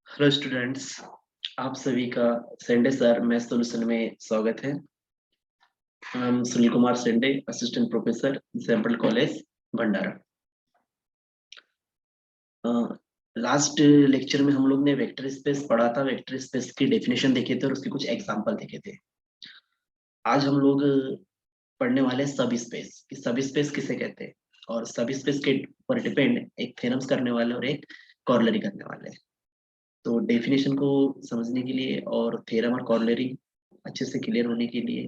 Hello students, आप सभी का सेंडे सर मैथ सॉल्यूशन में स्वागत है। हम Sunil Kumar Sende, assistant professor, sample college Bhandara. Last lecture में हम लोग ने वेक्टर स्पेस पढ़ा था, वेक्टर स्पेस की डेफिनेशन देखे थे और उसके कुछ एग्जांपल देखे थे। आज हम लोग पढ़ने वाले सब स्पेस कि सब स्पेस किसे कहते हैं और सब स्पेस के ऊपर डिपेंड एक थ्योरम्स करने वाले और एक कॉरलरी करने वाले हैं। तो डेफिनेशन को समझने के लिए और थ्योरम और कॉरलरी अच्छे से क्लियर होने के लिए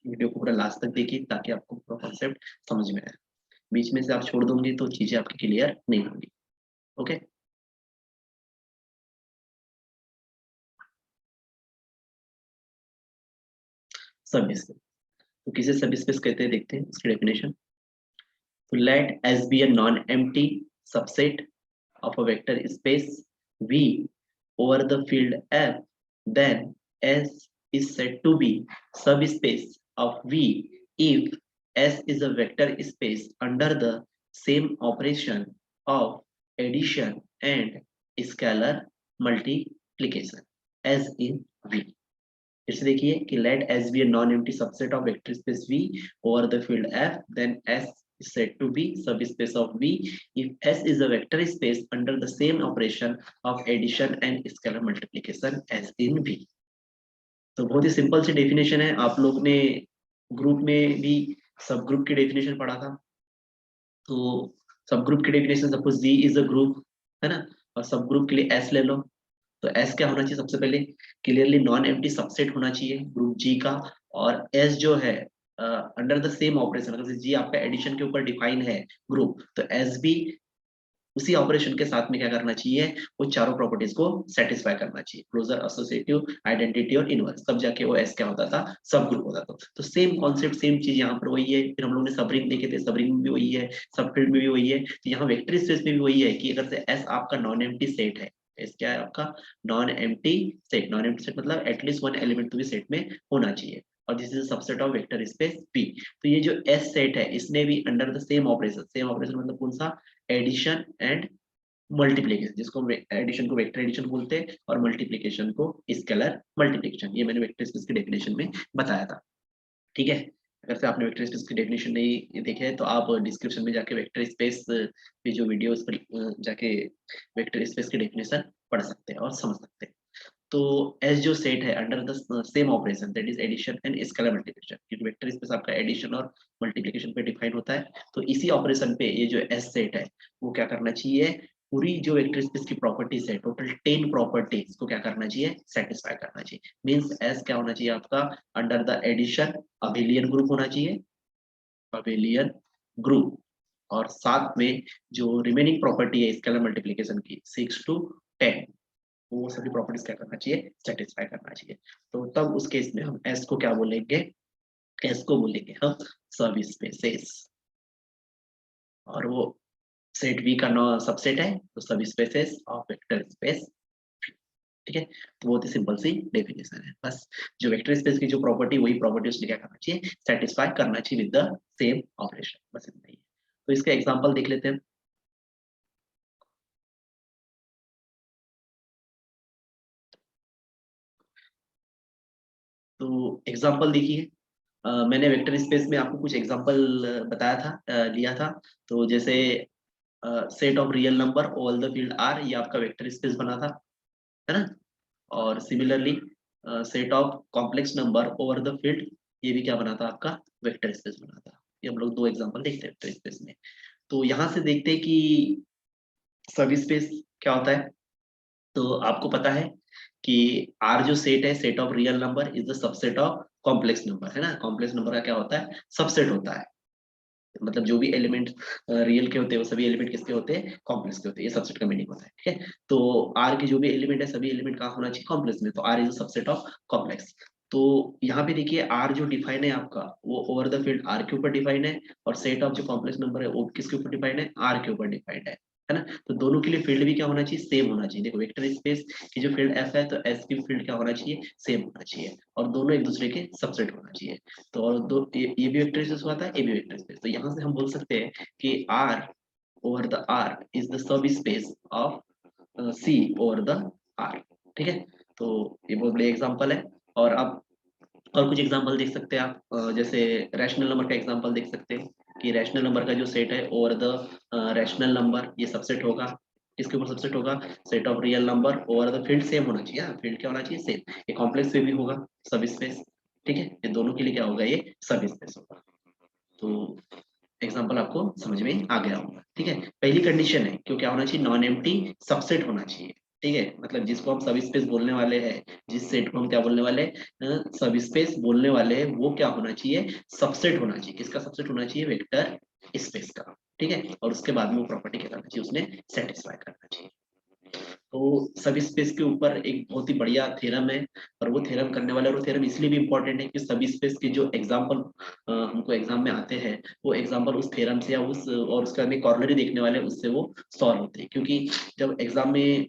वीडियो को पूरा लास्ट तक देखिए ताकि आपको पूरा कॉन्सेप्ट समझ में आए। बीच में से आप छोड़ दोगे तो चीजें आपकी क्लियर नहीं होंगी। ओके, सब स्पेस तो किसे सब स्पेस कहते हैं देखते हैं उसकी डेफिनेशन। तो let S be a non empty subset of a vector space V over the field F, then S is said to be subspace of V if S is a vector space under the same operation of addition and scalar multiplication as in V. फिर से देखिए कि let S be a non-empty subset of vector space V over the field F, then S is said to be subspace of V if S is a vector space under the same operation of addition and scalar multiplication as in V. तो बहुत ही simple सी definition है। आप लोग ने group में भी सब group की डेफिनेशन पढ़ा था। तो सब ग्रुप की definition, suppose G is a group, है ना, और सब ग्रुप के लिए एस ले लो। तो एस क्या होना चाहिए? सबसे पहले क्लियरली नॉन एम्प्टी सबसेट होना चाहिए ग्रुप जी का। और एस जो है अंडर द सेम ऑपरेशन, अगर जी आपका एडिशन के ऊपर डिफाइन है ग्रुप, तो एस भी उसी ऑपरेशन के साथ में क्या करना चाहिए? वो चारों प्रॉपर्टीज को सेटिस्फाई करना चाहिए, क्लोजर, एसोसिएटिव, आइडेंटिटी और इनवर्स। तब जाके वो एस क्या होता था? सब ग्रुप होता था। तो सेम कॉन्सेप्ट, सेम चीज यहाँ पर वही है। फिर हम लोग ने सब रिंग देखे थे, सब रिंग में भी वही है, सब फील्ड में भी वही है। तो यहाँ वेक्टर स्पेस में भी वही है कि अगर से एस आपका नॉन एम्प्टी सेट है, एस क्या है आपका? Non empty set. Non empty set मतलब एटलीस्ट वन एलिमेंट तो भी सेट में होना चाहिए। और this is subset of vector space P. तो ये जो एस सेट है इसने भी under the same operation, same operation मतलब कौन सा? एडिशन एंड मल्टीप्लीकेशन, जिसको एडिशन को वेक्टर एडिशन बोलते हैं और मल्टीप्लीकेशन को स्केलर मल्टीप्लीकेशन। ये मैंने वेक्टर स्पेस की डेफिनेशन में बताया था। ठीक है, अगर से आपने वेक्टर स्पेस की डेफिनेशन नहीं देखे है तो आप डिस्क्रिप्शन में जाके वेक्टर स्पेस पे जो वीडियो उस पर जाके वेक्टर स्पेस की डेफिनेशन पढ़ सकते हैं और समझ सकते हैं। तो एस जो सेट है under the same operation, that is addition and scalar multiplication, क्योंकि वेक्टर स्पेस आपका एडिशन और मल्टीप्लिकेशन पे डिफाइन होता है। तो इसी ऑपरेशन पे ये जो एस सेट है वो क्या करना चाहिए? पूरी जो वेक्टर स्पेस की प्रॉपर्टीज है, टोटल 10 प्रॉपर्टीज को क्या करना चाहिए? सेटिस्फाई करना चाहिए। मींस एस क्या होना चाहिए आपका? Under the addition abelian group होना चाहिए, अबेलियन ग्रुप। और साथ में जो रिमेनिंग प्रॉपर्टी है स्केलर मल्टीप्लिकेशन की 6 to 10, वो सभी प्रॉपर्टीज क्या करना चाहिए? सेटिस्फाई करना चाहिए। तो तब उस केस में हम एस को क्या बोलेंगे? एस को बोलेंगे हम सब स्पेसेस। और वो सेट वी का नौ सबसेट है, तो सब स्पेसेस ऑफ वेक्टर स्पेस। ठीक है, तो बहुत ही सिंपल सी डेफिनेशन है। बस जो वेक्टर स्पेस की जो प्रॉपर्टी, वही प्रॉपर्टी उसने क्या करना चाहिए? सेटिस्फाई करना चाहिए विद द सेम ऑपरेशन। बस इतना ही है। तो इसका एग्जांपल देख लेते हैं। तो एग्जांपल देखिए, मैंने वेक्टर स्पेस में आपको कुछ एग्जांपल बताया था, लिया था। तो जैसे set of real number over the field R, ये आपका वेक्टर स्पेस बना था, है ना। और similarly set of complex number over the field, ये भी क्या बना था आपका? वेक्टर स्पेस बना था। ये हम लोग दो एग्जांपल देखते हैं वेक्टर स्पेस में। तो यहाँ से देखते हैं कि सब स्पेस क्या होता है। तो आपको पता है कि आर जो सेट है, set of real number is the subset of complex number, है ना। कॉम्प्लेक्स नंबर का क्या होता है? सबसेट होता है। मतलब जो भी एलिमेंट रियल के होते हैं वो सभी एलिमेंट किसके होते हैं? कॉम्प्लेक्स के होते हैं। ये सबसेट का मीनिंग होता है। ठीक है, तो आर के जो भी एलिमेंट है सभी एलिमेंट कहाँ होना चाहिए? कॉम्प्लेक्स में। तो R is subset of complex. तो यहाँ पे देखिए आर जो डिफाइन है आपका, वो ओवर द फील्ड आर के ऊपर डिफाइन है। और सेट ऑफ जो कॉम्प्लेक्स नंबर है वो किसके ऊपर डिफाइन है? आर के ऊपर डिफाइंड है ना। तो दोनों के लिए फील्ड भी क्या होना चाहिए? सेम होना चाहिए। देखो वेक्टर स्पेस की जो फील्ड एफ है, तो एस की फील्ड क्या होना चाहिए? सेम होना चाहिए। और दोनों एक दूसरे के सबसेट होना चाहिए। तो और दो ये भी वेक्टर स्पेस हुआ था, ये भी वेक्टर स्पेस। तो यहाँ से हम बोल सकते हैं कि R over the R is the subspace of C over the R. ठीक है, तो ये बहुत बड़ी एग्जांपल है। और आप और कुछ एग्जांपल देख सकते हैं आप, जैसे रैशनल नंबर का एग्जांपल देख सकते हैं कि रैशनल नंबर का जो सेट है ओवर द रैशनल नंबर, ये सबसेट होगा। इसके ऊपर सबसेट होगा set of real number over the field same होना चाहिए। फील्ड क्या होना चाहिए? सेम। ये कॉम्प्लेक्स वे भी होगा, सब स्पेस। ठीक है, ये दोनों के लिए क्या होगा? ये सब स्पेस होगा। तो एग्जांपल आपको समझ में आ गया होगा। ठीक है, पहली कंडीशन है क्यों क्या होना चाहिए? नॉन एम्प्टी सबसेट होना चाहिए। ठीक है, मतलब जिसको हम सब स्पेस बोलने वाले हैं, जिस सेट को हम क्या बोलने वाले हैं, सब स्पेस बोलने वाले हैं, वो क्या होना चाहिए? सबसेट होना चाहिए। किसका सबसेट होना चाहिए? वेक्टर स्पेस का। ठीक है, और उसके बाद में वो प्रॉपर्टी क्या करना चाहिए? उसने सेटिस्फाई करना चाहिए। तो सब स्पेस के ऊपर एक बहुत ही बढ़िया थ्योरम है, और वो थ्योरम करने वाले, और वो थ्योरम इसलिए भी इंपॉर्टेंट है कि सब स्पेस के जो एग्जांपल हमको एग्जाम में आते हैं, वो एग्जांपल उस थ्योरम से या उस और उसका हमें कॉर्नरी देखने वाले उससे वो सॉल्व होते हैं। क्योंकि जब एग्जाम में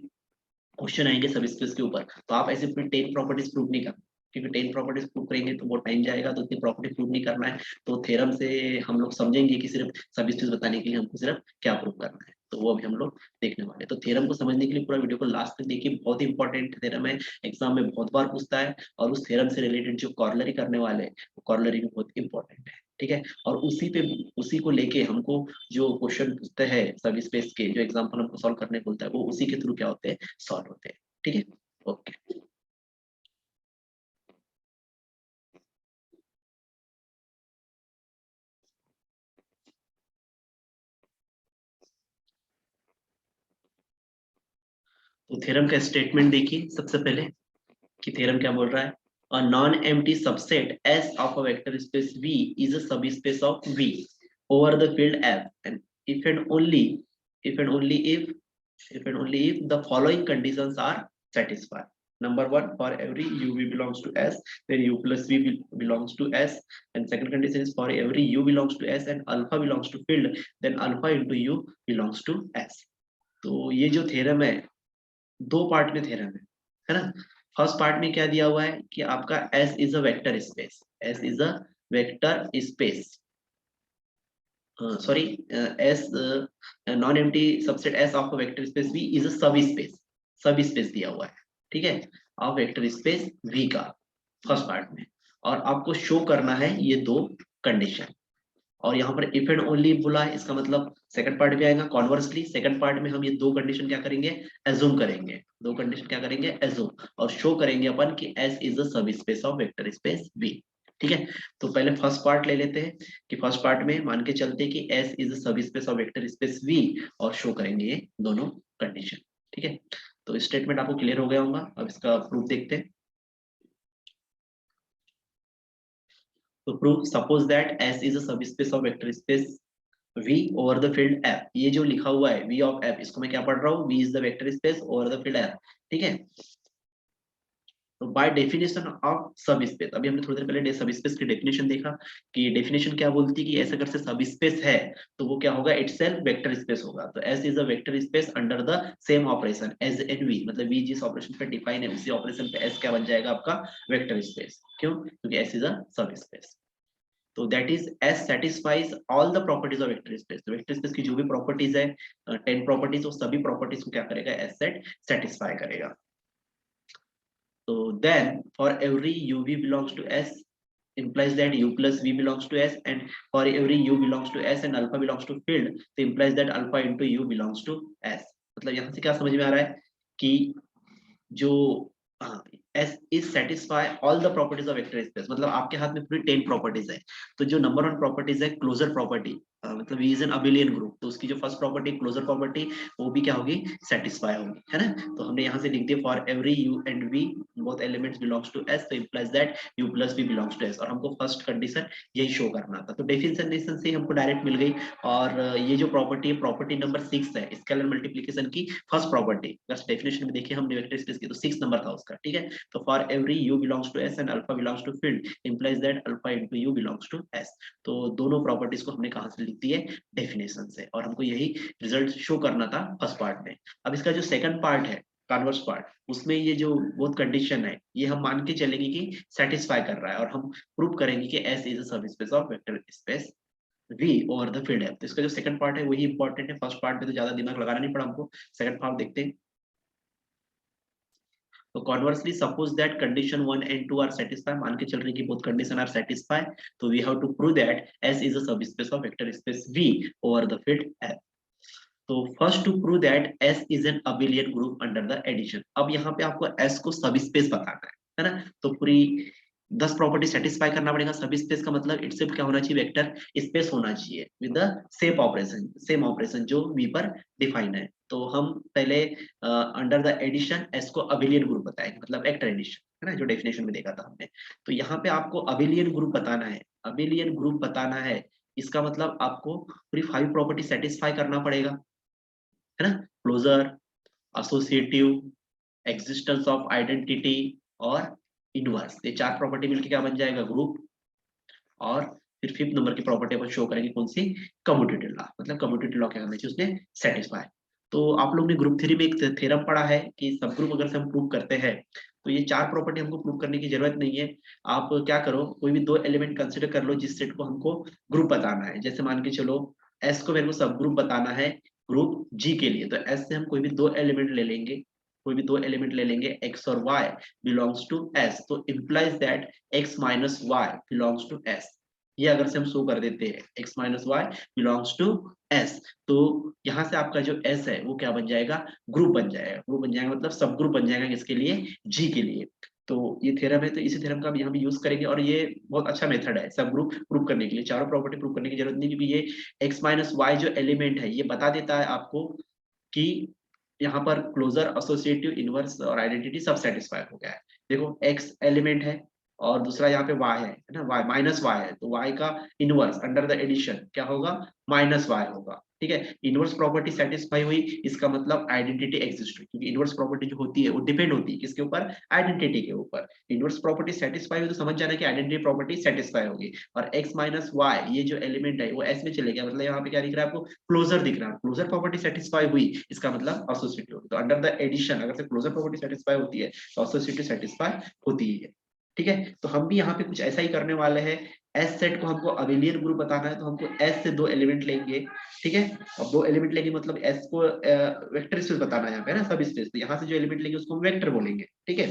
क्वेश्चन आएंगे सब स्पेस के ऊपर, तो आप ऐसे अपनी 10 प्रॉपर्टीज प्रूव नहीं कर, क्योंकि 10 प्रॉपर्टीज प्रूव करेंगे तो वो टाइम जाएगा, तो इतनी प्रॉपर्टी प्रूव नहीं करना है। तो थ्योरम से हम लोग समझेंगे कि सिर्फ सब स्पेस बताने के लिए हमको सिर्फ क्या प्रूव करना है, तो वो अभी हम लोग देखने वाले हैं। तो थ्योरम को समझने के लिए पूरा वीडियो को लास्ट तक देखिए, बहुत ही इंपॉर्टेंट थ्योरम है, एग्जाम में बहुत बार पूछता है। और उस थ्योरम से रिलेटेड जो कॉर्नरी करने वाले हैं, वो कॉर्नरी भी बहुत इंपॉर्टेंट है। ठीक है, और उसी को लेके हमको जो क्वेश्चन पूछते हैं सब स्पेस के, जो एग्जाम्पल हमको सॉल्व करने बोलता है, वो उसी के थ्रू क्या होते हैं? सॉल्व होते हैं। ठीक है, ओके। तो थ्योरम का स्टेटमेंट देखिए सबसे पहले कि थ्योरम क्या बोल रहा है। A non-empty subset S of a vector space V is a subspace of V over the field F, and if and only if and only if the following conditions are satisfied. Number one, for every UV belongs to S, then U plus V belongs to S, and second condition is for every U belongs to S and alpha belongs to field, then alpha into U belongs to S. तो ये जो theorem है, दो part में theorem है ना। First part में क्या दिया हुआ है कि आपका S is a vector space, S is a vector space, sorry, S non empty subset S of a vector space V is a sub space दिया हुआ है। ठीक है, ऑफ वेक्टर स्पेस V का, फर्स्ट पार्ट में। और आपको show करना है ये दो कंडीशन, और यहाँ पर इफ एंड ओनली बोला है, इसका मतलब सेकंड पार्ट भी आएगा। कॉन्वर्सली सेकंड पार्ट में हम ये दो कंडीशन क्या करेंगे? एज्यूम करेंगे। दो कंडीशन क्या करेंगे? एज्यूम, और शो करेंगे अपन कि S is a sub space of vector space V। ठीक है, तो पहले फर्स्ट पार्ट ले लेते हैं कि फर्स्ट पार्ट में मान के चलते हैं कि S is a sub space of vector space V, और शो करेंगे ये दोनों कंडीशन। ठीक है, तो स्टेटमेंट आपको क्लियर हो गया होगा। अब इसका प्रूफ देखते हैं। तो proof, suppose that S is a sub space of vector space V over the field F। ये जो लिखा हुआ है V ऑफ F, इसको मैं क्या पढ़ रहा हूँ? V is the vector space over the field F। ठीक है, तो बाय डेफिनेशन ऑफ सब स्पेस, अभी हमने थोड़ी देर पहले सब स्पेस की डेफिनेशन देखा कि डेफिनेशन क्या बोलती है कि ऐसा अगर से सब स्पेस है तो वो क्या होगा? इटसेल्फ वेक्टर स्पेस होगा। तो S is a vector space under the same operation as an V, मतलब V जिस ऑपरेशन पे डिफाइन है उसी ऑपरेशन पे S क्या बन जाएगा? आपका वेक्टर स्पेस। क्यों? क्योंकि S is a sub space. तो that is S satisfies all the properties of vector space. तो वेक्टर स्पेस की जो भी प्रॉपर्टीज है, 10 प्रॉपर्टीज, वो सभी प्रॉपर्टीज को क्या करेगा? S सेट सेटिस्फाई करेगा। तो then for every UV belongs to S implies that U plus V belongs to S, and for every U belongs to S and alpha belongs to field, तो implies that alpha into U belongs to S। मतलब यहाँ से क्या समझ में आ रहा है कि जो S is satisfy all the properties of vector space, मतलब आपके हाथ में पूरी 10 प्रॉपर्टीज है। तो जो नंबर वन प्रॉपर्टीज है क्लोजर प्रॉपर्टी, मतलब V is an abelian group, तो उसकी जो फर्स्ट प्रॉपर्टी क्लोजर प्रॉपर्टी, वो भी क्या होगी? सेटिस्फाई होगी, है ना। तो हमने यहाँ से लिख दिया for every U and V both elements belongs to S, तो implies that U plus V belongs to S, और हमको फर्स्ट कंडीशन यही शो करना था। तो डेफिनेशन से हमको डायरेक्ट मिल गई। और ये जो प्रॉपर्टी है, प्रॉपर्टी नंबर 6 है, स्केलर मल्टीप्लिकेशन की फर्स्ट प्रॉपर्टी। बस डेफिनेशन में देखिए हमने वेक्टर स्पेस की, तो 6 नंबर था उसका। ठीक है, तो for every U belongs to S and alpha belongs to field implies that alpha into U belongs to S. तो दोनों प्रॉपर्टीज को हमने कहां से लिख दी है? डेफिनेशन से, और हमको यही रिजल्ट शो करना था फर्स्ट पार्ट में। अब इसका जो सेकंड पार्ट है, कन्वर्स पार्ट, उसमें ये जो बहुत कंडीशन है, ये हम मान के चलेंगे कि सेटिस्फाई कर रहा है, और हम प्रूव करेंगे कि S is a sub space of vector space V over the field है। तो इसका जो सेकंड पार्ट है वही इंपॉर्टेंट है, फर्स्ट पार्ट में तो ज्यादा दिमाग लगाना नहीं पड़ा हमको। सेकंड पार्ट देखते हैं। तो conversely suppose that condition 1 and 2 are satisfy, मान के चल रही कि बोथ कंडीशन आर सेटिस्फाई, तो we have to prove that S is a subspace of vector space V over the field F। तो first to prove that S is an abelian group under the addition. अब यहाँ पे आपको S को subspace बताना है ना, तो पूरी 10 प्रॉपर्टी सेटिस्फाई करना पड़ेगा। सब स्पेस का मतलब इट्स क्या होना चाहिए, वेक्टर स्पेस होना चाहिए विद द सेम ऑपरेशन जो V पर डिफाइन है। तो हम पहले अंडर द एडिशन S को अबिलियन ग्रुप बताएंगे, मतलब वेक्टर एडिशन है ना, जो डेफिनेशन में देखा था हमने। तो यहाँ पे आपको अबिलियन ग्रुप बताना है, अबिलियन ग्रुप बताना है, इसका मतलब आपको पूरी 5 प्रॉपर्टी सेटिस्फाई करना पड़ेगा, है ना। Closure, associative, existence of identity और इनवर्स, ये 4 प्रॉपर्टी मिलकर क्या बन जाएगा, ग्रुप। और फिर 5th नंबर की प्रॉपर्टी अपन शो करेंगे कौन सी, कम्यूटेटिव लॉ, मतलब कम्यूटेटिव लॉ क्या करना चाहिए उसने, सेटिस्फाई। तो आप लोग ने ग्रुप थ्री में एक थ्योरम पढ़ा है कि सब ग्रुप अगर से हम प्रूव करते हैं तो ये 4 प्रॉपर्टी हमको प्रूव करने की जरूरत नहीं है। आप क्या करो, कोई भी 2 एलिमेंट कंसिडर कर लो जिस सेट को हमको ग्रुप बताना है। जैसे मान के चलो एस को मेरे को सब ग्रुप बताना है ग्रुप जी के लिए, तो एस से हम कोई भी 2 एलिमेंट ले लेंगे, कोई भी 2 एलिमेंट ले लेंगे, एक्स और वाई बिलोंग्स टू एस, तो implies that X minus Y belongs to S. ये अगर से हम शो कर देते हैं x minus Y belongs to s, तो यहाँ से आपका जो s है वो क्या बन जाएगा, ग्रुप बन जाएगा। ग्रुप बन जाएगा मतलब सब ग्रुप बन जाएगा किसके लिए, g के लिए। तो ये थ्योरम है, तो इसी थ्योरम का हम यहाँ भी यूज करेंगे और ये बहुत अच्छा मेथड है सब ग्रुप प्रूव करने के लिए। चारों प्रॉपर्टी प्रूव करने की जरूरत नहीं, क्योंकि ये x माइनस वाई जो एलिमेंट है ये बता देता है आपको कि यहाँ पर क्लोजर, एसोसिएटिव, इनवर्स और आइडेंटिटी सब सेटिस्फाई हो गया है। देखो x एलिमेंट है और दूसरा यहाँ पे y है ना, y माइनस वाई है, तो y का इनवर्स अंडर द एडिशन क्या होगा, माइनस वाई होगा। ठीक है, इनवर्स प्रॉपर्टी सेटिस्फाई हुई, इसका मतलब आइडेंटिटी एग्जिस्ट हुई, क्योंकि इनवर्स प्रॉपर्टी जो होती है वो डिपेंड होती है किसके ऊपर, आइडेंटिटी के ऊपर। इनवर्स प्रॉपर्टी सेटिस्फाई हुई तो समझ जाना कि आइडेंटिटी प्रॉपर्टी सेटिस्फाई होगी। और x माइनस वाई ये जो एलिमेंट है वो s में चले गया, मतलब यहाँ पे क्या दिख रहा है आपको, क्लोजर दिख रहा है। क्लोजर प्रॉपर्टी सेटिस्फाई हुई, इसका मतलब एसोसिएटिव होगी। तो अंडर द एडिशन अगर से क्लोजर प्रॉपर्टी सेटिस्फाई होती है तो एसोसिएटिव सेटिस्फाई होती है। ठीक है, तो हम भी यहाँ पे कुछ ऐसा ही करने वाले हैं। एस सेट को हमको अबिलियन ग्रुप बताना है, तो हमको एस से 2 एलिमेंट लेंगे। ठीक है, अब 2 एलिमेंट लेंगे मतलब एस को वेक्टर स्पेस बताना है यहाँ पे ना, सब स्पेस। तो यहाँ से जो एलिमेंट लेंगे उसको हम वेक्टर बोलेंगे। ठीक है,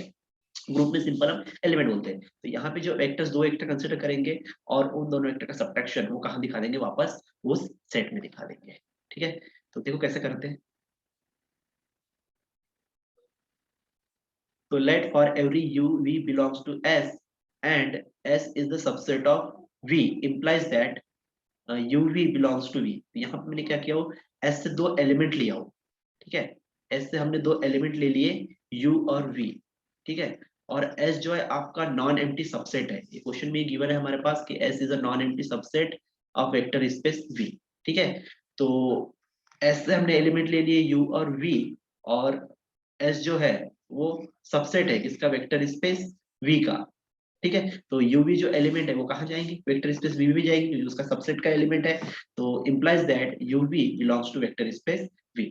ग्रुप में सिंपल हम एलिमेंट बोलते हैं। तो यहाँ पे जो वेक्टर्स 2 वेक्टर कंसिडर करेंगे और उन दोनों वेक्टर का सब्ट्रैक्शन वो कहाँ दिखा देंगे, वापस उस सेट में दिखा देंगे। ठीक है, तो देखो कैसे करते हैं। So let for every u v belongs to S and S is the subset of V implies that u v belongs to V। तो यहाँ पे मैंने क्या किया हो, S से 2 एलिमेंट लिया हो। ठीक है, S से हमने 2 एलिमेंट ले लिए U और V। ठीक है, और S जो है आपका नॉन एम्प्टी सबसेट है। ये क्वेश्चन में गिवन है हमारे पास कि S is a non empty subset of vector space V। ठीक है, तो S से हमने एलिमेंट ले लिए U और V, और S जो है वो सबसेट है किसका, वेक्टर स्पेस V का। ठीक है, तो UV जो एलिमेंट है वो कहाँ जाएंगे, वेक्टर स्पेस V भी जाएंगे क्योंकि उसका सबसेट का एलिमेंट है। तो implies that UV belongs to vector space V।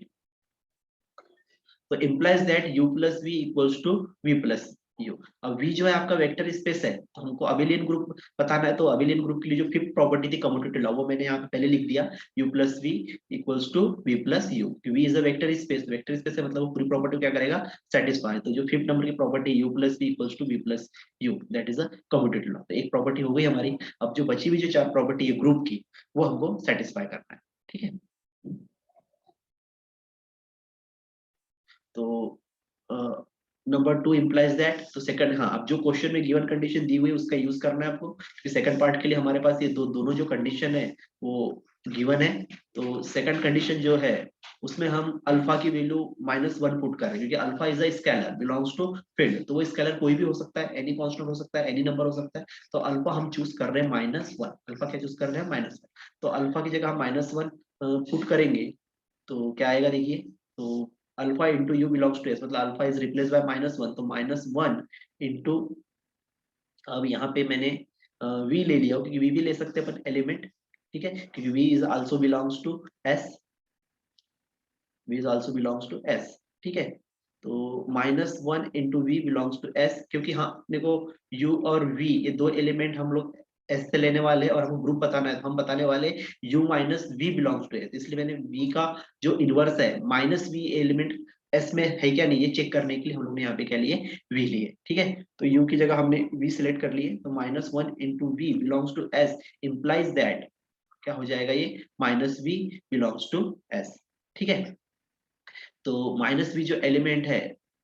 तो implies that U plus V equals to V plus U। अब V जो है आपका वेक्टर स्पेस है, तो हमको अबिलियन ग्रुप बताना है। तो अबिलियन ग्रुप के लिए जो 5th प्रॉपर्टी थी कम्यूटेटिव लॉ, वो मैंने यहाँ पे पहले लिख दिया, U plus V equals to V plus U। V is a vector space, vector space है मतलब वो पूरी प्रॉपर्टी क्या करेगा, सेटिस्फाई। तो जो 5th नंबर की property U plus V equals to V plus U, that is a commutative law. तो एक प्रॉपर्टी हो गई हमारी। अब जो बची हुई जो 4 प्रॉपर्टी है ग्रुप की, वो हमको सेटिस्फाई करना है। ठीक है, तो नंबर 2 implies दैट, तो सेकंड, हाँ अब जो क्वेश्चन में गिवन कंडीशन दी हुई है उसका यूज करना है आपको, क्योंकि सेकंड पार्ट के लिए हमारे पास ये दोनों जो कंडीशन है वो गिवन है। तो सेकंड कंडीशन जो है उसमें हम अल्फा की वैल्यू -1 पुट कर रहे हैं, क्योंकि alpha is a scalar belongs to field. तो वो स्केलर कोई भी हो सकता है, एनी कांस्टेंट हो सकता है, एनी नंबर हो सकता है। तो अल्फा हम चूज कर रहे हैं -1। अल्फा क्या चूज कर रहे हैं, -1। तो अल्फा की जगह हम -1 पुट करेंगे तो क्या आएगा देखिए, तो alpha into U belongs to S, मतलब अल्फा इज रिप्लेस बाय -1, तो -1 इंटू, अब यहाँ पे मैंने v ले लिया क्योंकि v भी ले सकते हैं अपन एलिमेंट। ठीक है, क्योंकि v is also belongs to s, v is also belongs to s। ठीक है, तो -1 into V belongs to s, क्योंकि हाँ देखो u और v ये 2 एलिमेंट हम लोग s से लेने वाले हैं और हमको ग्रुप बताना है, तो हम बताने वाले u minus V belongs to s, इसलिए मैंने v का जो इनवर्स है -v एलिमेंट एस में है क्या नहीं, ये चेक करने के लिए हम लोग ने यहाँ पे क्या लिए, वी लिए। ठीक है, तो यू की जगह हमने वी सिलेक्ट कर लिए, तो -1 into V belongs to S implies that क्या हो जाएगा, ये minus V belongs to S. ठीक है, तो माइनस वी जो एलिमेंट है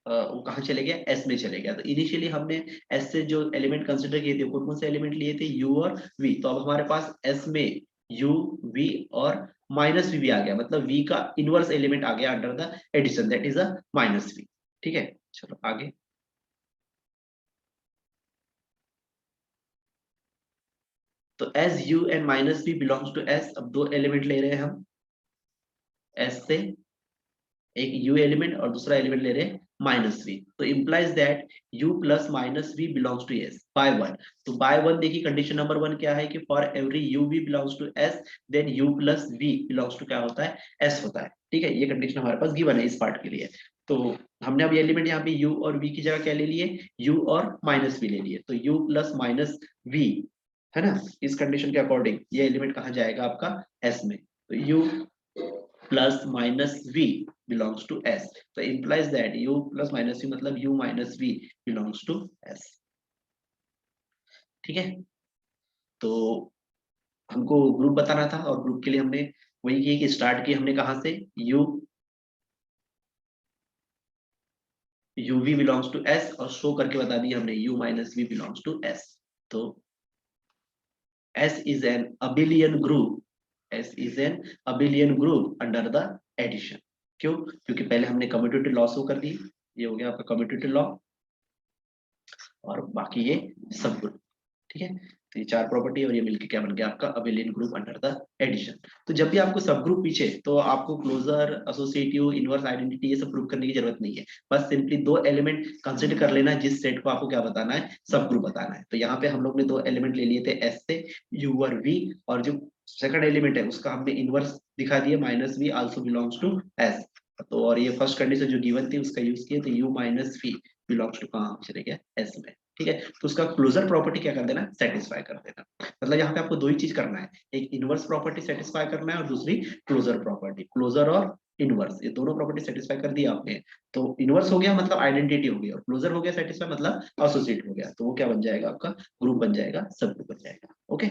वो कहाँ चले गया, एस में चले गया। तो इनिशियली हमने एस से जो एलिमेंट कंसिडर किए थे, कौन कौन से एलिमेंट लिए थे, यू और वी। तो अब हमारे पास एस में यू, वी और माइनस वी भी आ गया, मतलब वी का इनवर्स एलिमेंट आ गया under the addition, that is a minus V. ठीक है, चलो आगे। तो S U and minus V belongs to S, अब दो एलिमेंट ले रहे हैं हम एस से, एक यू एलिमेंट और दूसरा एलिमेंट ले रहे हैं माइनस वी। तो implies that U plus minus V belongs to S by one. तो बाय वन देखिए, कंडीशन नंबर वन क्या है कि for every U V belongs to S then U plus V belongs to क्या होता है, S होता है। ठीक है, ये कंडीशन हमारे पास गिवन है इस पार्ट के लिए। तो हमने अब ये एलिमेंट यहाँ पे यू और वी की जगह क्या ले लिए, यू और माइनस वी ले लिए। तो यू प्लस माइनस वी है ना, इस कंडीशन के अकॉर्डिंग ये एलिमेंट कहाँ जाएगा आपका, एस में। तो U plus minus V belongs to S, तो implies that u plus minus v मतलब u minus v belongs to s। ठीक है, तो हमको ग्रुप बताना था, और ग्रुप के लिए हमने वही किया कि स्टार्ट की हमने कहाँ से, u uv belongs to s, और शो करके बता दिया हमने u minus v belongs to s। तो s is an abelian group, s is an abelian group under the addition। क्यों, क्योंकि पहले हमने कम्यूटेटिव लॉ शो कर दी, ये हो गया आपका कम्यूटेटिव लॉ, और बाकी ये सब ग्रुप। ठीक है, तो ये चार प्रॉपर्टी और ये मिलके क्या बन गया आपका abelian group under the addition. तो जब भी आपको सब ग्रुप पीछे, तो आपको क्लोजर, एसोसिएटिव, इनवर्स आइडेंटिटी ये सब प्रूव करने की जरूरत नहीं है। बस सिंपली दो एलिमेंट कंसीडर कर लेना है, जिस सेट को आपको क्या बताना है, सब ग्रुप बताना है। तो यहाँ पे हम लोग ने दो एलिमेंट ले लिए थे एस से, यू और वी, और जो सेकंड एलिमेंट है उसका हमने इनवर्स दिखा दिया, minus V also belongs to S. तो और ये फर्स्ट कंडीशन जो गिवन थी उसका यूज किया, तो U minus V belongs to कहाँ चले गया, एस में। ठीक है, तो उसका क्लोजर प्रॉपर्टी क्या कर देना, सेटिस्फाई कर देना। मतलब यहाँ पे आपको दो ही चीज करना है, एक इनवर्स प्रॉपर्टी सेटिस्फाई करना है और दूसरी क्लोजर प्रॉपर्टी। क्लोजर और इनवर्स ये दोनों प्रॉपर्टी सेटिस्फाई कर दिया आपने, तो इनवर्स हो गया मतलब आइडेंटिटी हो गई, और क्लोजर हो गया सेटिस्फाई मतलब एसोसिएट हो गया। तो वो क्या बन जाएगा आपका, ग्रुप बन जाएगा, सब ग्रुप बन जाएगा। ओके,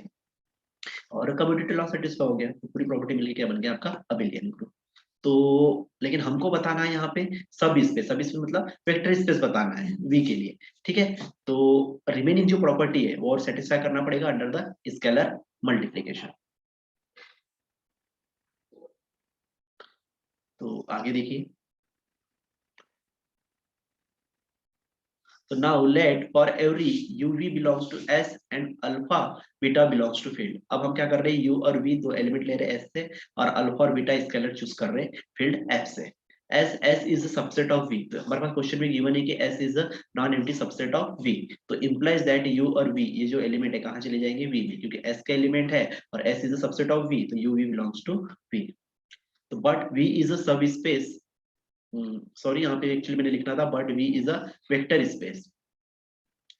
और कम्यूटेटिव लॉ सेटिस्फाई हो गया, तो पूरी प्रॉपर्टी मिलकर क्या बन गया आपका अबेलियन ग्रुप। तो लेकिन हमको बताना है यहाँ पे सब स्पेस, सब स्पेस मतलब वेक्टर स्पेस बताना है वी के लिए। ठीक है, तो रिमेनिंग जो प्रॉपर्टी है वो और सेटिस्फाई करना पड़ेगा अंडर द स्केलर मल्टीप्लिकेशन। तो आगे देखिए, तो now let for every u v belongs to s and alpha beta belongs to field। अब हम क्या कर रहे हैं, u और v दो एलिमेंट ले रहे हैं s से, और अल्फा और बीटा स्केलर चूज कर रहे हैं फील्ड f से। as s is a subset of v, तो हमारे पास क्वेश्चन में गिवन है कि s is a non empty subset of v। तो implies that u और v ये जो एलिमेंट है कहाँ चले जाएंगे, v में, क्योंकि s का एलिमेंट है और s is a subset of v, तो u v belongs to v। तो बट v is a सब स्पेस, सॉरी यहाँ पे एक्चुअली मैंने लिखना था but v is a vector space.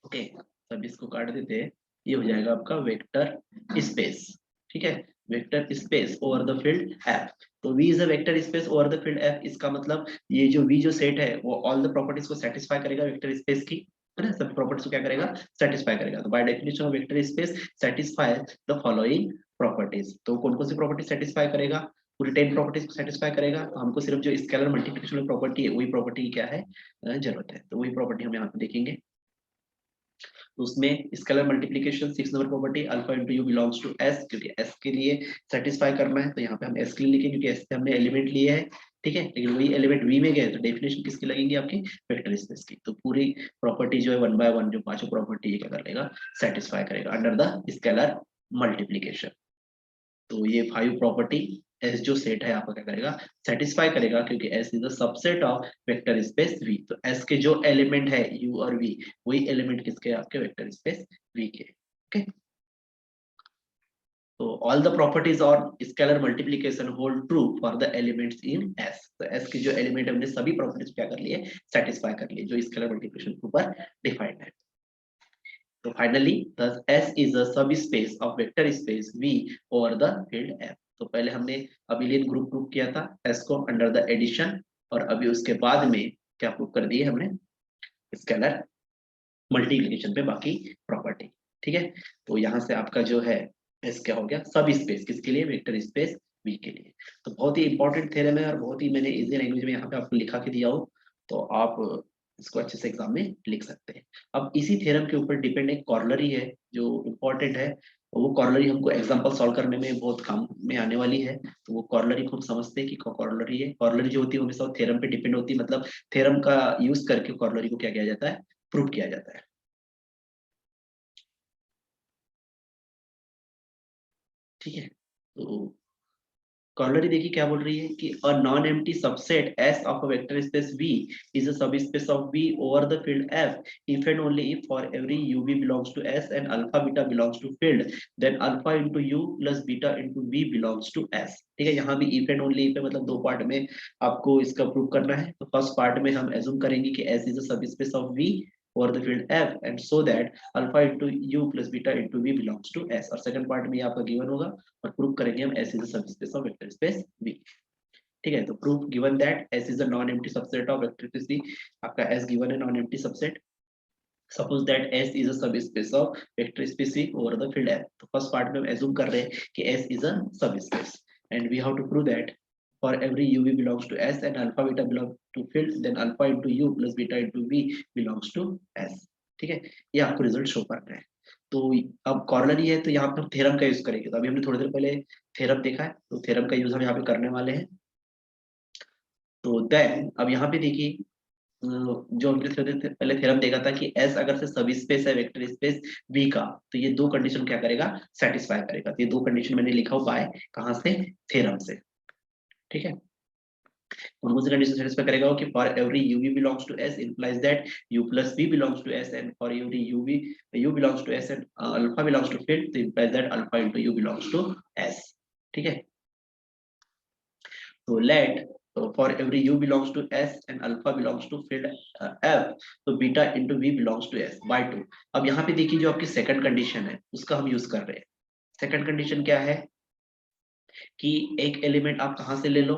Okay, सब इसको काट देते हैं, ये हो जाएगा आपका वेक्टर स्पेस। ठीक है, vector space over the field F. तो V is a vector space over the field F, इसका मतलब ये जो V जो सेट है वो ऑल द प्रॉपर्टीज को सेटिस्फाई करेगा वेक्टर स्पेस की, है ना, सब प्रॉपर्टीज को क्या करेगा, सेटिस्फाई करेगा। तो by definition vector space satisfy the following properties. तो कौन कौन सी प्रॉपर्टी सेटिस्फाई करेगा, पूरी 10 प्रॉपर्टीज को सेटिस्फाई करेगा। तो हमको सिर्फ जो स्केलर मल्टीप्लिकेशन प्रॉपर्टी है वही प्रॉपर्टी की क्या है, जरूरत है। तो वही प्रॉपर्टी हम यहाँ पे देखेंगे। तो उसमें scalar multiplication 6 number property alpha into U belongs to S, क्योंकि एस के लिए सेटिस्फाई करना है, तो यहाँ पे हम एस के लिए लिखेंगे क्योंकि एस से हमने एलिमेंट लिए है। ठीक है, लेकिन वही एलिमेंट वी में गए तो डेफिनेशन किसकी लगेगी, आपकी वेक्टर स्पेस की। तो पूरी प्रॉपर्टी जो है वन बाय वन जो पांचों प्रॉपर्टी है क्या कर लेगा, सेटिस्फाई करेगा अंडर द स्केलर मल्टीप्लिकेशन। तो ये 5 प्रॉपर्टी एस जो सेट है आपका क्या करेगा, सेटिस्फाई करेगा, क्योंकि S is the subset of vector space V. तो एस के जो एलिमेंट है यू और वी, वही एलिमेंट किसके, आपके वेक्टर स्पेस वी के। ओके, तो ऑल द प्रॉपर्टीज और scalar multiplication hold true for the elements in S. तो एस के जो एलिमेंट है हमने सभी प्रॉपर्टीज क्या कर लिए, सेटिस्फाई कर लिए जो स्केलर मल्टीप्लिकेशन के ऊपर डिफाइंड है। तो finally thus S is a subspace of vector space V over the field F। तो पहले हमने अबिलियन ग्रुप प्रूव किया था S को अंडर द एडिशन, और अभी उसके बाद में क्या प्रूव कर दिए हमने, स्केलर मल्टीप्लिकेशन पे बाकी प्रॉपर्टी। ठीक है, तो यहाँ से आपका जो है एस क्या हो गया, सब स्पेस किसके लिए, वेक्टर स्पेस वी के लिए। तो बहुत ही इंपॉर्टेंट थ्योरम है और बहुत ही मैंने इजी लैंग्वेज में यहाँ पे आपको लिखा के दिया हो, तो आप इसको अच्छे से एग्जाम में लिख सकते हैं। अब इसी थ्योरम के ऊपर डिपेंड एक कॉर्लरी है जो इम्पोर्टेंट है, वो कॉर्लरी हमको एग्जाम्पल सॉल्व करने में बहुत काम में आने वाली है। तो वो कॉर्लरी को हम समझते हैं कि कॉर्लरी है, कॉर्लरी जो होती है हमेशा थ्योरम पे डिपेंड होती है, मतलब थ्योरम का यूज करके कॉर्लरी को क्या किया जाता है, प्रूव किया जाता है। ठीक है, तो कॉर्लरी देखिए क्या बोल रही है कि a non empty subset S of a vector space V is a subspace of V over the field F if and only if for every U V belongs to S and alpha beta belongs to field then alpha into U plus beta into V belongs to S. ठीक है, यहाँ भी if and only if है, मतलब दो part में आपको इसका प्रूव करना है। तो फर्स्ट पार्ट में हम एज्यूम करेंगे कि S is a subspace of V over the field f and so that alpha into u plus beta into v belongs to s, और सेकंड पार्ट में ये आपका गिवन होगा और प्रूव करेंगे हम s is a subspace of vector space v। ठीक है, तो proof given that s is a non empty subset of vector space v, आपका s गिवन है non empty subset। Suppose that s is a subspace of vector space v over the field f। तो first part में हम assume कर रहे हैं कि s is a subspace and we have to prove that for every uv belongs to s and alpha beta belongs to field then alpha into u plus beta into v belongs to s। ठीक है, ये आपको result show करना है। तो अब coronary है तो यहाँ पे हम थ्योरम का यूज करेंगे, तो अभी हमने थोड़ी देर पहले थ्योरम देखा है, तो थ्योरम का यूज हम यहाँ पे करने वाले हैं। तो देन अब यहाँ पे देखिए जो हमने पहले थ्योरम देखा था कि एस अगर से सब स्पेस है वेक्टर स्पेस वी का, तो ये दो कंडीशन क्या करेगा, सेटिस्फाई करेगा। तो ये दो कंडीशन मैंने लिखा हुआ है कहाँ से, थ्योरम से। ठीक है, कौन कौन सी कंडीशन सेटिस्फाई करेगा कि for every UV belongs to S implies that U plus V belongs to S and for every UV U belongs to S and alpha belongs to field तो implies that alpha into U belongs to S. ठीक है, तो let for every U belongs to S and alpha belongs to field F तो beta into V belongs to S by 2। अब यहाँ पे देखिए जो आपकी सेकंड कंडीशन है उसका हम यूज कर रहे हैं। सेकंड कंडीशन क्या है कि एक एलिमेंट आप कहां से ले लो,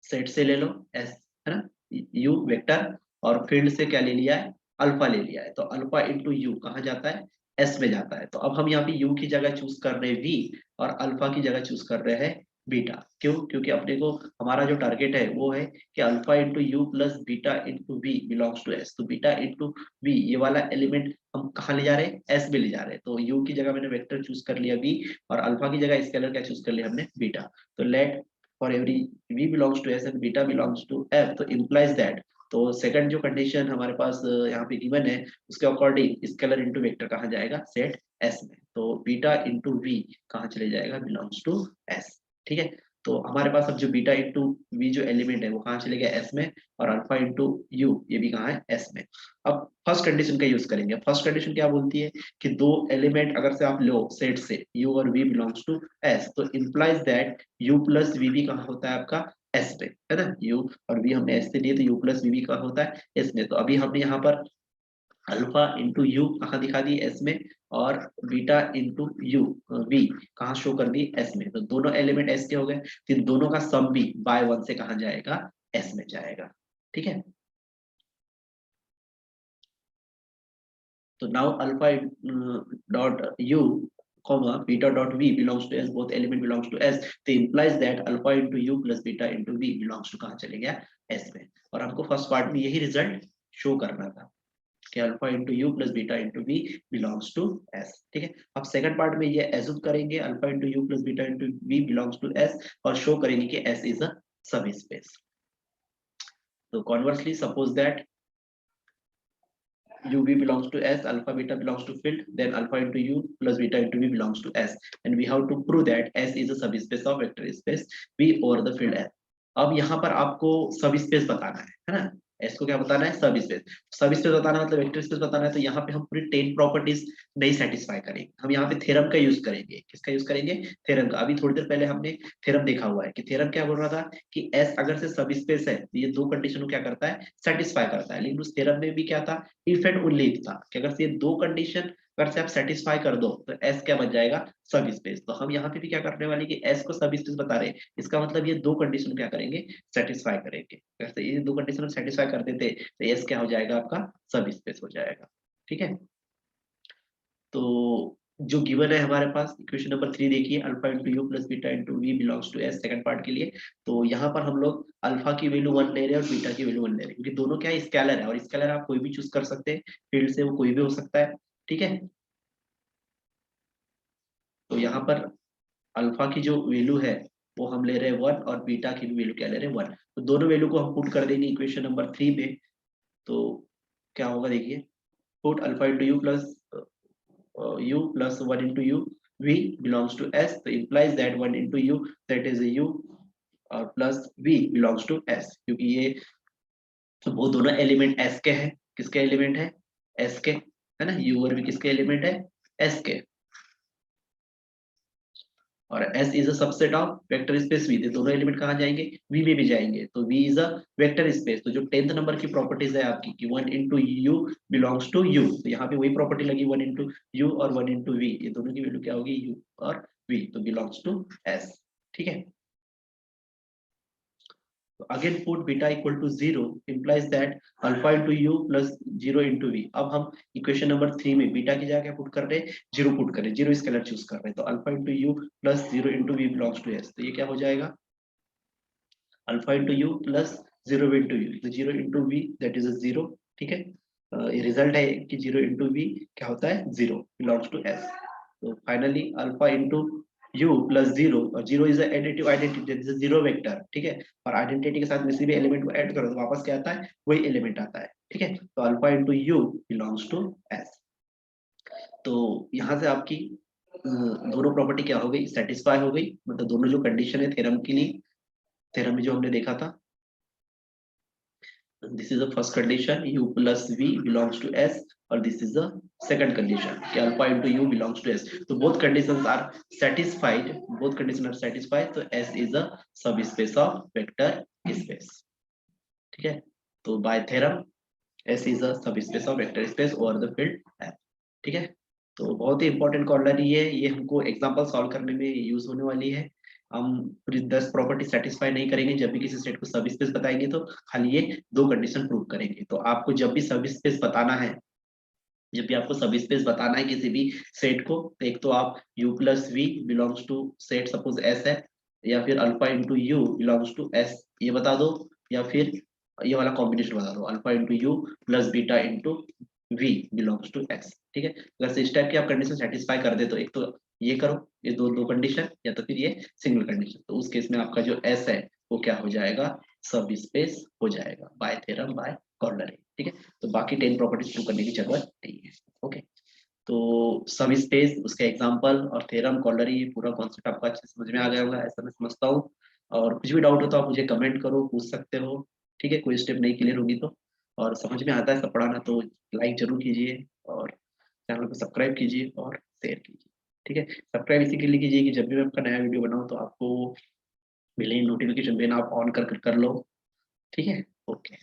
सेट से ले लो एस, है ना, यू वेक्टर, और फील्ड से क्या ले लिया है, अल्फा ले लिया है। तो अल्फा इंटू यू कहाँ जाता है, एस में जाता है। तो अब हम यहाँ पे यू की जगह चूज कर रहे हैं वी और अल्फा की जगह चूज कर रहे हैं बीटा। क्यों, क्योंकि अपने को हमारा जो टारगेट है वो है कि alpha into U plus beta into V belongs to S. तो बीटा इंटू वी ये वाला एलिमेंट हम कहाँ ले जा रहे हैं, एस में ले जा रहे हैं। तो यू की जगह मैंने वेक्टर चूज कर लिया वी और अल्फा की जगह स्केलर क्या चूज कर लिया हमने, बीटा। तो let for every v belongs to s and beta belongs to f तो implies that, तो सेकंड जो कंडीशन हमारे पास यहाँ पे गिवन है उसके अकॉर्डिंग स्केलर इनटू वेक्टर कहाँ जाएगा, सेट s में। तो बीटा इंटू वी कहाँ चले जाएगा, बिलोंग्स टू s। ठीक है, तो हमारे पास अब जो बीटा इंटू वी जो एलिमेंट है वो कहाँ चले गया, s में, और अल्फा इंटू यू ये भी कहाँ है, s में। अब फर्स्ट कंडीशन का यूज करेंगे। फर्स्ट कंडीशन क्या बोलती है कि दो एलिमेंट अगर से आप लो सेट से u और v बिलोंग्स टू s तो implies that u plus V भी कहाँ होता है आपका, एस पे, है ना। u और v हमने s से लिए तो u प्लस वी भी कहाँ होता है, s में। तो अभी हमने यहाँ पर अल्फा इंटू यू कहाँ दिखा दी, s में, और बीटा इंटू यू वी कहाँ शो कर दी, s में। तो दोनों एलिमेंट s के हो गए, फिर दोनों का सम भी बाय 1 से कहाँ जाएगा, s में जाएगा। ठीक है, तो now alpha dot U comma beta dot v belongs to s, both element belongs to s, तो implies that alpha into u plus beta into v belongs to कहाँ चले गया, s में। और हमको फर्स्ट पार्ट में यही रिजल्ट शो करना था कि alpha into U plus beta into V belongs to S. ठीक है, अब सेकंड पार्ट में ये एज्यूम करेंगे alpha into U plus beta into V belongs to S और शो करेंगे कि S is a sub space. तो conversely suppose that uv belongs to s, alpha beta belongs to field, then alpha into u plus beta into v belongs to s, and we have to prove that s is a subspace of vector space v over the field s। अब यहाँ पर आपको सब space बताना है ना, S को क्या बताना है, सब स्पेस। सब स्पेस बताना मतलब वेक्टर स्पेस बताना है। तो यहाँ पे हम पूरी 10 प्रॉपर्टीज नहीं सेटिस्फाई करेंगे, हम यहाँ पे थ्योरम का यूज करेंगे। किसका यूज करेंगे, थ्योरम का। अभी थोड़ी देर पहले हमने थ्योरम देखा हुआ है कि थ्योरम क्या बोल रहा था कि एस अगर से सब स्पेस है तो ये दो कंडीशन को क्या करता है, सेटिस्फाई करता है। लेकिन उस थ्योरम में भी क्या था, इफ एंड ओनली था कि अगर से ये दो कंडीशन अगर से आप सेटिस्फाई कर दो तो एस क्या बन जाएगा, सब स्पेस। तो हम यहाँ पे भी क्या करने वाले कि एस को सब स्पेस बता रहे हैं, इसका मतलब ये दो कंडीशन क्या करेंगे, सेटिस्फाई करेंगे। अगर ये दो कंडीशन सेटिस्फाई कर देते तो एस क्या हो जाएगा आपका, सब स्पेस हो जाएगा। ठीक है, तो जो गिवन है हमारे पास इक्वेशन नंबर 3 देखिए, alpha into U plus beta into V belongs to S, second part के लिए। तो यहाँ पर हम लोग अल्फा की वैल्यू 1 ले रहे हैं और बीटा की वैल्यू 1 ले रहे हैं, क्योंकि दोनों क्या है, स्केलर है, और स्केलर आप कोई भी चूज कर सकते हैं, फील्ड से वो कोई भी हो सकता है। ठीक है, तो यहाँ पर अल्फा की जो वैल्यू है वो हम ले रहे हैं 1, और बीटा की भी वैल्यू क्या ले रहे हैं 1। तो दोनों वैल्यू को हम पुट कर देंगे इक्वेशन नंबर 3 में। तो क्या होगा देखिए, put alpha into U plus u plus 1 into u v belongs to s, तो implies that 1 into u that is a u और plus v belongs to s, क्योंकि ये तो वो दोनों एलिमेंट s के हैं। किसके एलिमेंट है, s के, है ना, u और v किसके एलिमेंट है, s के। और S is a subset of vector space V, दोनों एलिमेंट कहाँ जाएंगे, V में भी जाएंगे, तो V is a vector space. तो जो 10th नंबर की प्रॉपर्टीज है आपकी कि 1 into U belongs to U, तो यहाँ पे वही प्रॉपर्टी लगी 1 इंटू यू और 1 इंटू वी, ये दोनों की वैल्यू क्या होगी, U और V, तो बिलोंग्स टू S। ठीक है, तो again put beta equal to 0 implies that alpha into U plus 0 into V. अब हम इक्वेशन नंबर 3 में बीटा की जगह क्या पुट कर रहे हैं, 0 पुट कर रहे हैं, 0 स्केलर चूज कर रहे हैं, तो alpha into U plus 0 into V belongs to S, तो ये क्या हो जाएगा, alpha into U plus 0 into U, तो 0 इंटू वी दैट इज 0। ठीक है, ये रिजल्ट है कि 0 इंटू वी क्या होता है, 0 बिलोंग्स टू एस। तो finally alpha into U plus 0, और 0 is additive identity, this is zero vector. ठीक है, और आइडेंटिटी के साथ किसी भी एलिमेंट को ऐड करो तो वापस क्या आता है, वही एलिमेंट आता है। ठीक है, तो alpha into U belongs to S. तो यहाँ से आपकी दोनों प्रॉपर्टी क्या हो गई, सेटिस्फाई हो गई, मतलब दोनों जो कंडीशन है थ्योरम के लिए, थ्योरम में जो हमने देखा था, this is the first condition, u plus v belongs to s, और this is the second condition कि alpha into u belongs to s। तो both conditions are satisfied, both conditions are satisfied, तो s is a subspace of vector space। ठीक है, तो by theorem s is a subspace of vector space over the field f। ठीक है, तो बहुत ही important coronary है ये, हमको एग्जांपल सॉल्व करने में यूज होने वाली है। हम पूरी 10 प्रॉपर्टी सेटिस्फाई नहीं करेंगे, जब भी किसी सेट को सब स्पेस बताएंगे तो खाली ये दो कंडीशन प्रूव करेंगे। तो आपको जब भी सब स्पेस बताना है, जब भी आपको सब स्पेस बताना है किसी भी सेट को, तो एक तो आप u plus V belongs to set suppose s है, या फिर alpha into U belongs to s ये बता दो, या फिर ये वाला कॉम्बिनेशन बता दो, alpha into U plus beta into v belongs to x। ठीक है, अगर से इस टाइप की आप कंडीशन सेटिस्फाई कर दे तो एक तो ये करो, ये दो दो कंडीशन, या तो फिर ये सिंगल कंडीशन, तो उस केस में आपका जो s है वो क्या हो जाएगा, सब स्पेस हो जाएगा बाय थ्योरम बाय कॉर्नरी। ठीक है, तो बाकी 10 प्रॉपर्टीज प्रूव करने की जरूरत नहीं है। ओके, तो सब स्पेस, उसके एग्जांपल और थ्योरम कॉर्नरी, ये पूरा कॉन्सेप्ट आपको अच्छे से समझ में आ गया होगा ऐसा मैं समझता हूँ। और कुछ भी डाउट हो तो आप मुझे कमेंट करो, पूछ सकते हो। ठीक है, कोई स्टेप नहीं क्लियर होगी तो, और समझ में आता है सब पढ़ाना तो लाइक जरूर कीजिए, और चैनल को सब्सक्राइब कीजिए और शेयर कीजिए। ठीक है, सब्सक्राइब इसी के लिए कीजिए कि जब भी मैं आपका नया वीडियो बनाऊँ तो आपको मिले नोटिफिकेशन, बिना आप ऑन कर लो। ठीक है, ओके।